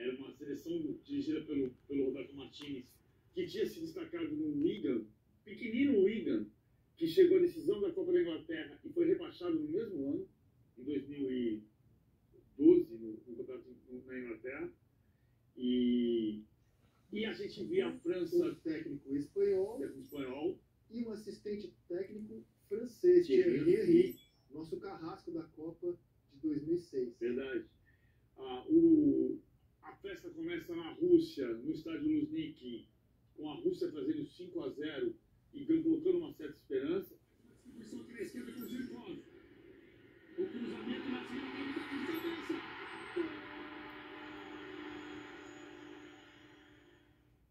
era uma seleção dirigida pelo Roberto Martínez, que tinha se destacado no Wigan, pequenino Wigan, que chegou à decisão da Copa da Inglaterra e foi rebaixado no mesmo ano, em 2012, no campeonato na Inglaterra. E a gente via a França... Um técnico espanhol e um assistente técnico francês, Thierry Henry, nosso carrasco da Copa de 2006. Verdade. A festa começa na Rússia, no estádio Luzhniki, com a Rússia fazendo 5-0 e colocando uma certa esperança. Distribuição aqui na esquerda com o Zirkov. O cruzamento na cima da cabeça.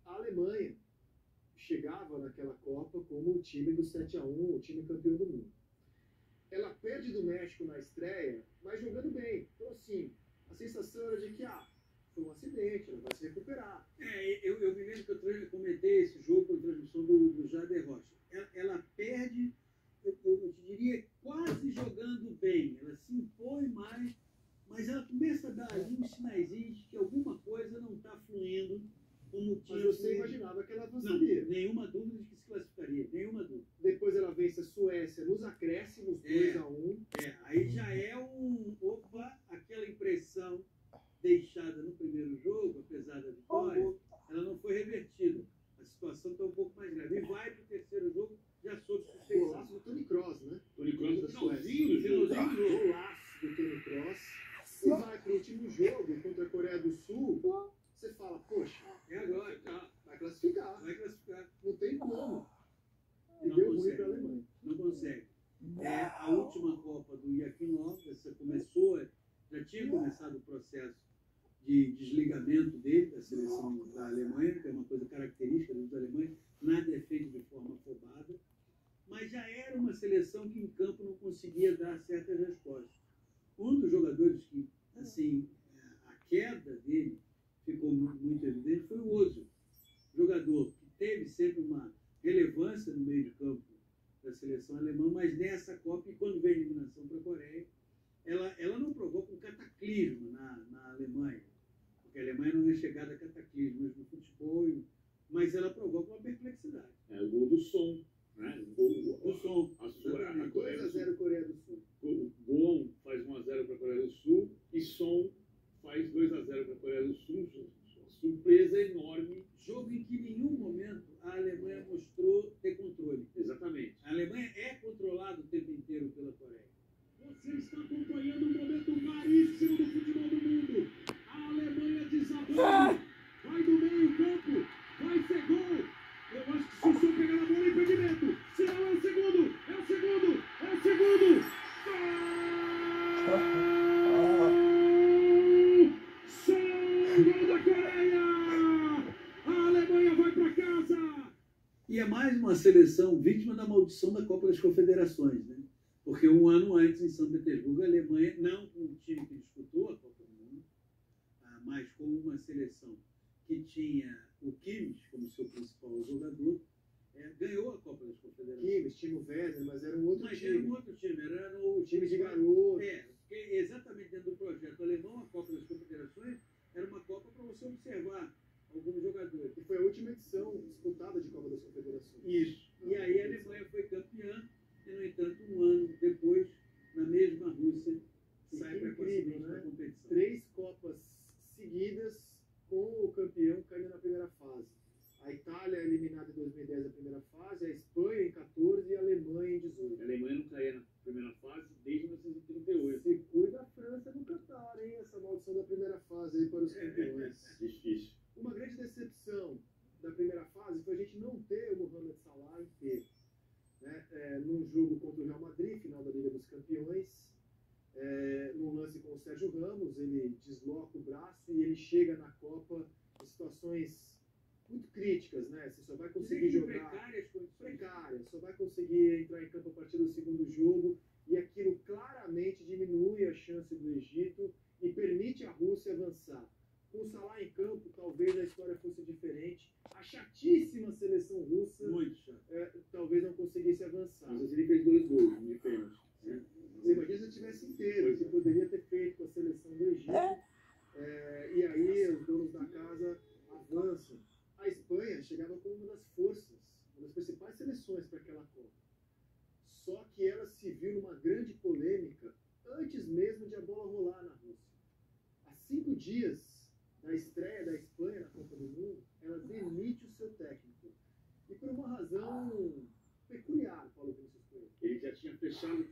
A Alemanha chegava naquela Copa como o time do 7-1, o time campeão do mundo. Ela perde do México na estreia, mas jogando bem. Então, assim, a sensação era de que, foi um acidente, ela vai se recuperar. Eu me lembro que eu comentei esse jogo com a transmissão do Jader Rocha. Ela perde, eu te diria, quase jogando bem. Ela se impõe mais, mas ela começa a dar ali uns sinaizinhos de que alguma coisa não está fluindo como tinha. Mas você imaginava que ela avançaria. Não, nenhuma dúvida de que se classificaria, nenhuma dúvida. Depois ela vence a Suécia nos acréscimos, 2-1. Aí já é aquela impressão deixada no primeiro jogo, apesar da vitória, ela não foi revertida. A situação está um pouco mais grave. E vai para o terceiro jogo, já sob suspeição. Golaço do Toni Kroos, né? Toni Kroos da no Suécia. finalzinho do jogo. Golaço do Toni Kroos. E vai para o último jogo contra a Coreia do Sul. Você fala, poxa, É agora. vai classificar. Vai classificar. Não tem como. E Não deu consegue. ruim para a Alemanha. Não consegue. A última Copa do Joachim Löw, já tinha começado o processo de desligamento dele da seleção da Alemanha, que é uma coisa característica dos alemães, nada é feito de forma afobada, mas já era uma seleção que em campo não conseguia dar certas respostas. Um dos jogadores que, assim, a queda dele ficou muito evidente foi o Ozil, jogador que teve sempre uma relevância no meio de campo da seleção alemã, mas nessa Copa, e quando veio a eliminação para a Coreia, ela não provoca um cataclismo na Alemanha, porque a Alemanha não é chegada a cataclismos no futebol, mas ela provoca uma perplexidade. O gol do som, né? O som. A Coreia do Sul. 2-0 Coreia do Sul. O Gon faz 1-0 para a Coreia do Sul e Son faz 2-0 para a Coreia do Sul. Uma surpresa enorme. Jogo em que em nenhum momento a Alemanha mostrou ter controle. Exatamente. A Alemanha é controlada o tempo inteiro pela Coreia. Você está acompanhando um momento raríssimo do futebol do mundo. A Alemanha desabou. Vai do meio campo. Vai ser gol. Eu acho que se o Son pegar a bola é impedimento. Se não é o segundo. É o segundo. É o segundo. Gol da Coreia. A Alemanha vai para casa. E é mais uma seleção vítima da maldição da Copa das Confederações, né? Porque um ano antes, em São Petersburgo, a Alemanha, não com o time que disputou a Copa do Mundo, mas com uma seleção que tinha o Kimmich como seu principal jogador, ganhou a Copa das Confederações. Kimmich, Timo Werner, mas era um outro time. Era um outro time, era o Time de garoto. Porque exatamente dentro do projeto alemão, a Copa das Confederações era uma Copa para você observar alguns jogadores. E foi a última edição disputada de Copa das Confederações. Isso. E aí a Alemanha foi campeã, e, no entanto, um ano depois, na mesma Rússia, sai precocemente da competição. 3 Copas seguidas com o campeão caindo na primeira fase. A Itália é eliminada em 2010 na primeira fase, a Espanha em 14 e a Alemanha em 18. A Alemanha não caía na primeira fase desde 1938. Se cuida a França no Catar, hein? Essa maldição da primeira fase aí para os campeões. Difícil. Uma grande decepção da primeira fase foi a gente não ter o Mohamed Salah inteiro. Num jogo contra o Real Madrid, final da Liga dos Campeões, num lance com o Sérgio Ramos, ele desloca o braço e ele chega na Copa em situações muito críticas, né? Você só vai conseguir jogar precárias, só vai conseguir entrar em campo a partir do segundo jogo, e aquilo claramente diminui a chance do Egito e permite a Rússia avançar. Com o Salah em campo, talvez a história fosse diferente. A chatíssima seleção russa talvez não conseguisse avançar. Mas ele fez 2 gols de pênalti. Você imagina se ele tivesse inteiro, você poderia ter feito com a seleção do Egito. E aí os donos da casa avançam. A Espanha chegava como uma das forças, uma das principais seleções para aquela Copa. Só que ela se viu numa grande polêmica antes mesmo de a bola rolar na Rússia. Há 5 dias da estreia da Espanha na Copa do Mundo, ela demite o seu técnico. E por uma razão peculiar, Paulo Vinícius Coelho. Ele já tinha fechado